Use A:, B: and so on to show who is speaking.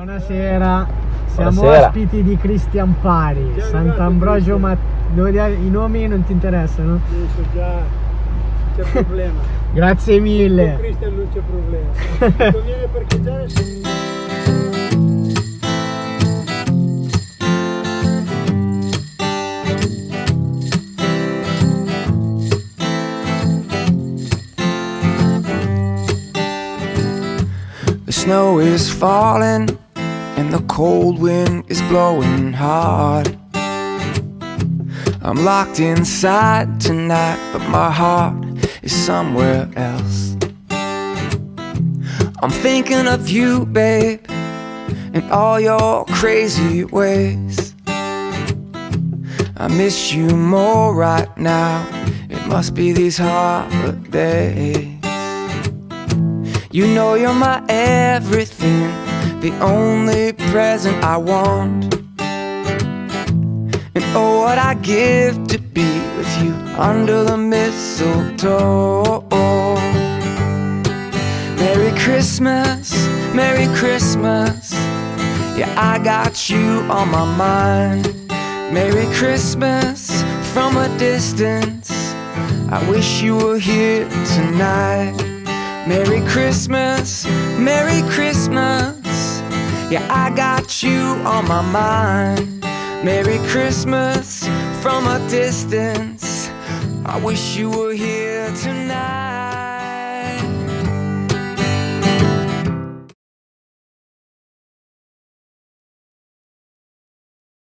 A: Buonasera, siamo
B: Buonasera.
A: ospiti di Cristian Pari, Sant'Ambrogio, ma i nomi non ti interessano?
C: Già c'è problema.
A: Grazie mille.
C: Con Cristian non c'è problema. Conviene parcheggiare.
D: The snow is falling and the cold wind is blowing hard. I'm locked inside tonight, but my heart is somewhere else. I'm thinking of you, babe, and all your crazy ways. I miss you more right now. It must be these holidays. You know you're my everything, the only present I want. And oh, what I give to be with you under the mistletoe. Merry Christmas, Merry Christmas. Yeah, I got you on my mind. Merry Christmas from a distance. I wish you were here tonight. Merry Christmas, Merry Christmas. Yeah, I got you on my mind. Merry Christmas from a distance. I wish you were here tonight.